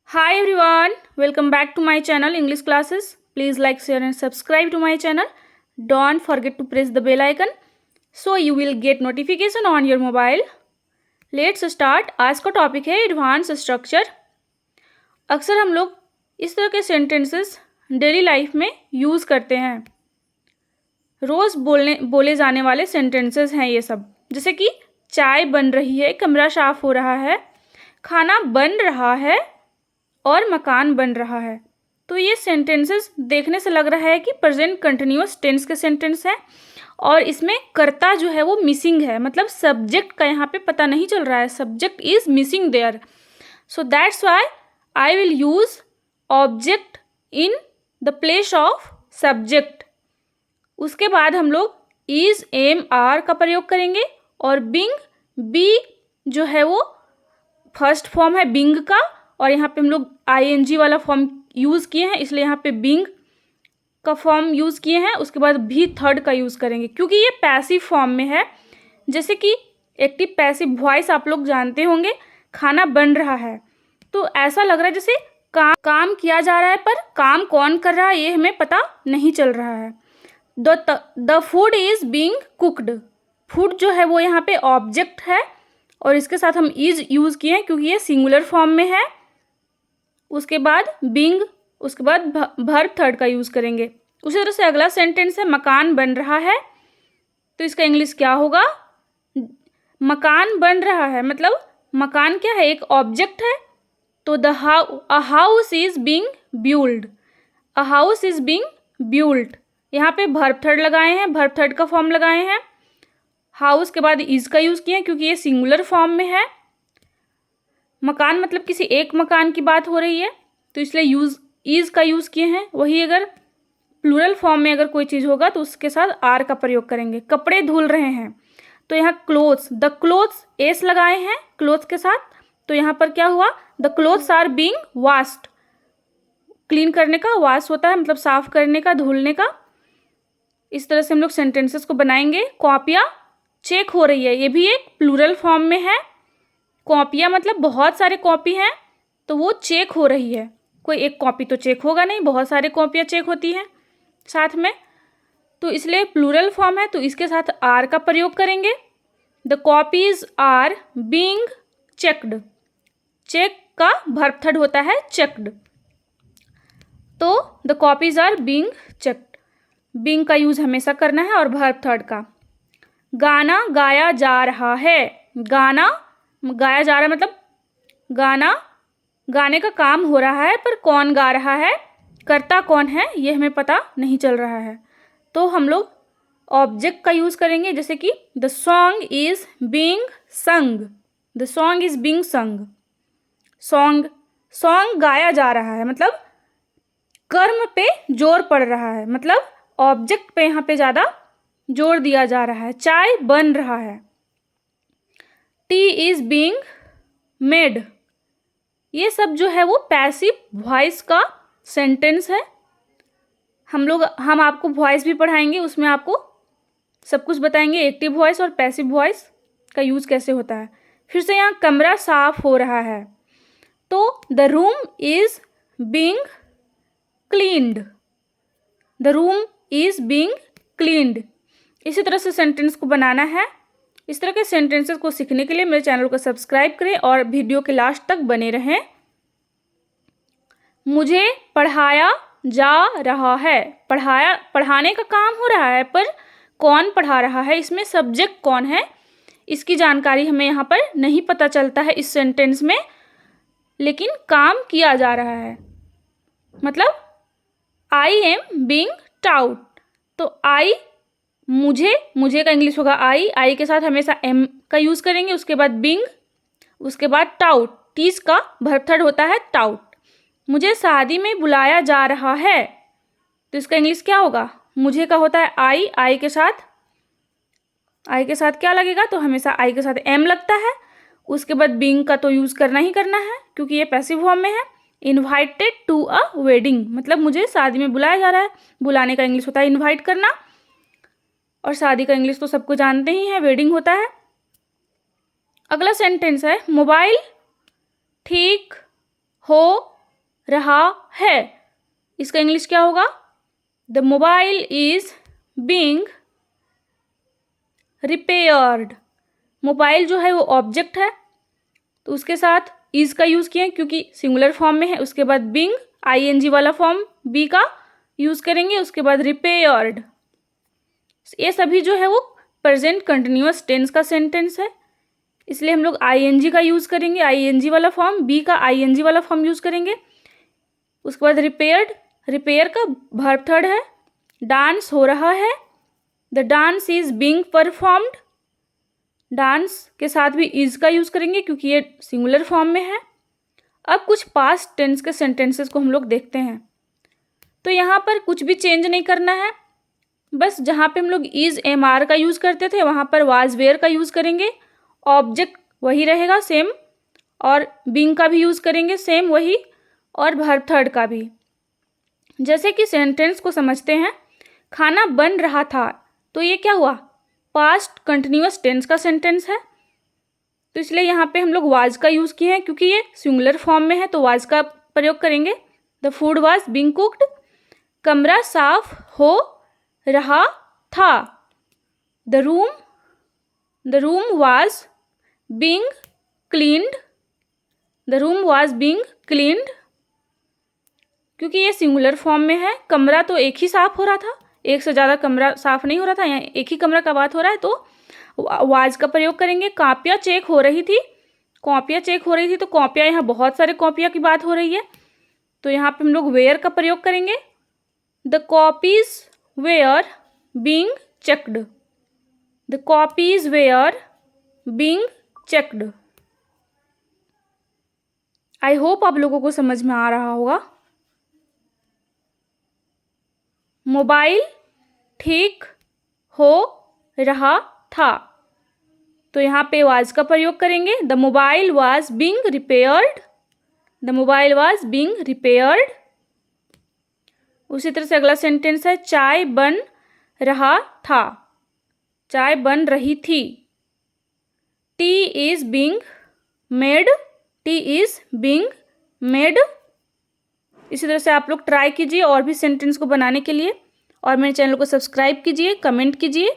Hi everyone, welcome back to my channel English classes. Please like, share and subscribe to my channel. Don't forget to press the bell icon so you will get notification on your mobile. Let's start. आज का topic है advance structure. अक्सर हम लोग इस तरह के sentences daily life में यूज़ करते हैं। रोज़ बोले जाने वाले सेंटेंसेस हैं ये सब, जैसे कि चाय बन रही है, कमरा साफ हो रहा है, खाना बन रहा है और मकान बन रहा है। तो ये सेंटेंसेस देखने से लग रहा है कि प्रेजेंट कंटिन्यूअस टेंस के सेंटेंस हैं और इसमें कर्ता जो है वो मिसिंग है, मतलब सब्जेक्ट का यहाँ पे पता नहीं चल रहा है, subject is missing there. So that's why I will use object in the place of subject. उसके बाद हम लोग इज, एम, आर का प्रयोग करेंगे और बिंग, बी जो है वो फर्स्ट फॉर्म है बिंग का और यहाँ पे हम लोग आईएनजी वाला फॉर्म यूज़ किए हैं, इसलिए यहाँ पे बिंग का फॉर्म यूज़ किए हैं। उसके बाद भी थर्ड का यूज़ करेंगे क्योंकि ये पैसिव फॉर्म में है। जैसे कि एक्टिव पैसिव वॉइस आप लोग जानते होंगे, खाना बन रहा है तो ऐसा लग रहा है जैसे काम किया जा रहा है, पर काम कौन कर रहा है ये हमें पता नहीं चल रहा है। The food is being cooked. Food जो है वो यहाँ पे ऑब्जेक्ट है और इसके साथ हम इज यूज़ किए हैं क्योंकि ये सिंगुलर फॉर्म में है। उसके बाद बिंग, उसके बाद वर्ब थर्ड का यूज़ करेंगे। उसी तरह से अगला सेंटेंस है मकान बन रहा है, तो इसका इंग्लिश क्या होगा? मकान बन रहा है मतलब मकान क्या है, एक ऑब्जेक्ट है। तो a house is being build, a house is being build. यहाँ पे वर्ब थर्ड लगाए हैं, वर्ब थर्ड का फॉर्म लगाए हैं। हाउस के बाद इज का यूज़ किए हैं क्योंकि ये सिंगुलर फॉर्म में है। मकान मतलब किसी एक मकान की बात हो रही है तो इसलिए इज का यूज़ किए हैं। वही अगर प्लूरल फॉर्म में अगर कोई चीज़ होगा तो उसके साथ आर का प्रयोग करेंगे। कपड़े धुल रहे हैं तो यहाँ क्लोथ्स, द क्लोथ्स एस लगाए हैं क्लोथ्स के साथ, तो यहाँ पर क्या हुआ? The clothes are being washed. Clean करने का वॉश होता है मतलब साफ करने का, धुलने का। इस तरह से हम लोग सेंटेंसेस को बनाएंगे। कॉपियाँ चेक हो रही है, ये भी एक प्लूरल फॉर्म में है। कॉपियाँ मतलब बहुत सारे कॉपी हैं तो वो चेक हो रही है, कोई एक कॉपी तो चेक होगा नहीं, बहुत सारे कॉपियाँ चेक होती हैं साथ में, तो इसलिए प्लूरल फॉर्म है तो इसके साथ आर का प्रयोग करेंगे। The copies are being checked. Check का वर्ब थर्ड होता है चेक्ड, तो the copies are being checked. Being का यूज़ हमेशा करना है और वर्ब थर्ड का। गाना गाया जा रहा है, गाना गाया जा रहा है मतलब गाने का काम हो रहा है, पर कौन गा रहा है, कर्ता कौन है ये हमें पता नहीं चल रहा है, तो हम लोग ऑब्जेक्ट का यूज़ करेंगे। जैसे कि द सॉन्ग इज बीइंग संग, द सॉन्ग इज बीइंग संग। सॉन्ग गाया जा रहा है मतलब कर्म पे जोर पड़ रहा है, मतलब ऑब्जेक्ट पे यहाँ पे ज़्यादा जोर दिया जा रहा है। चाय बन रहा है, टी इज बीइंग मेड। ये सब जो है वो पैसिव वॉइस का सेंटेंस है। हम आपको वॉइस भी पढ़ाएंगे, उसमें आपको सब कुछ बताएंगे, एक्टिव वॉइस और पैसिव वॉइस का यूज़ कैसे होता है। फिर से यहाँ कमरा साफ हो रहा है तो the room is being cleaned, the room is being cleaned. इसी तरह से सेंटेंस को बनाना है। इस तरह के सेंटेंसेस को सीखने के लिए मेरे चैनल को सब्सक्राइब करें और वीडियो के लास्ट तक बने रहें। मुझे पढ़ाया जा रहा है, पढ़ाने का काम हो रहा है, पर कौन पढ़ा रहा है, इसमें सब्जेक्ट कौन है, इसकी जानकारी हमें यहाँ पर नहीं पता चलता है इस सेंटेंस में, लेकिन काम किया जा रहा है। मतलब आई एम बीइंग टाउट, तो आई मुझे का इंग्लिश होगा आई के साथ हमेशा एम का यूज़ करेंगे। उसके बाद बिंग, उसके बाद टाउट, टीज का वर्ब थर्ड होता है टाउट। मुझे शादी में बुलाया जा रहा है तो इसका इंग्लिश क्या होगा? मुझे का होता है आई के साथ क्या लगेगा? तो हमेशा आई के साथ एम लगता है। उसके बाद बिंग का तो यूज़ करना ही करना है क्योंकि ये पैसिव फॉर्म में है। इन्वाइटेड टू अ वेडिंग, मतलब मुझे शादी में बुलाया जा रहा है। बुलाने का इंग्लिश होता है इन्वाइट करना और शादी का इंग्लिश तो सबको जानते ही है, वेडिंग होता है। अगला सेंटेंस है मोबाइल ठीक हो रहा है। इसका इंग्लिश क्या होगा? The mobile is being repaired. Mobile जो है वो ऑब्जेक्ट है, तो उसके साथ इज का यूज़ किए क्योंकि सिंगुलर फॉर्म में है। उसके बाद बीइंग आईएनजी वाला फॉर्म बी का यूज़ करेंगे। उसके बाद रिपेयर्ड। ये सभी जो है वो प्रेजेंट कंटिन्यूअस टेंस का सेंटेंस है, इसलिए हम लोग आईएनजी का यूज़ करेंगे, आईएनजी वाला फॉर्म, बी का आईएनजी वाला फॉर्म यूज़ करेंगे। उसके बाद रिपेयर्ड, रिपेयर का वर्ब थर्ड है। डांस हो रहा है, the dance is being performed. Dance के साथ भी इज का यूज़ करेंगे क्योंकि ये सिंगुलर फॉर्म में है। अब कुछ पास्ट टेंस के सेंटेंसेस को हम लोग देखते हैं। तो यहाँ पर कुछ भी चेंज नहीं करना है, बस जहाँ पे हम लोग इज एम आर का यूज़ करते थे वहाँ पर वाज वेयर का यूज़ करेंगे। ऑब्जेक्ट वही रहेगा सेम, और बीइंग का भी यूज़ करेंगे सेम वही, और वर्ब थर्ड का भी। जैसे कि सेंटेंस को समझते हैं। खाना बन रहा था, तो ये क्या हुआ? पास्ट कंटिन्यूअस टेंस का सेंटेंस है, तो इसलिए यहाँ पे हम लोग वाज का यूज़ किए हैं क्योंकि ये सिंगुलर फॉर्म में है, तो वाज का प्रयोग करेंगे। The food was being cooked. कमरा साफ हो रहा था, the room was being cleaned. The room was being cleaned क्योंकि ये सिंगुलर फॉर्म में है। कमरा तो एक ही साफ हो रहा था, एक से ज़्यादा कमरा साफ नहीं हो रहा था, यहाँ एक ही कमरा का बात हो रहा है, तो वाज का प्रयोग करेंगे। कॉपियाँ चेक हो रही थी, कॉपियाँ चेक हो रही थी, तो कॉपियाँ यहाँ बहुत सारे कॉपियाँ की बात हो रही है, तो यहाँ पे हम लोग वेयर का प्रयोग करेंगे। The copies were being checked. The copies were being checked. I hope आप लोगों को समझ में आ रहा होगा। मोबाइल ठीक हो रहा था, तो यहाँ पे वाज का प्रयोग करेंगे। The mobile was being repaired. The mobile was being repaired. उसी तरह से अगला सेंटेंस है चाय बन रहा था, चाय बन रही थी। T is being made. T is being made. इसी तरह से आप लोग ट्राई कीजिए और भी सेंटेंस को बनाने के लिए, और मेरे चैनल को सब्सक्राइब कीजिए, कमेंट कीजिए।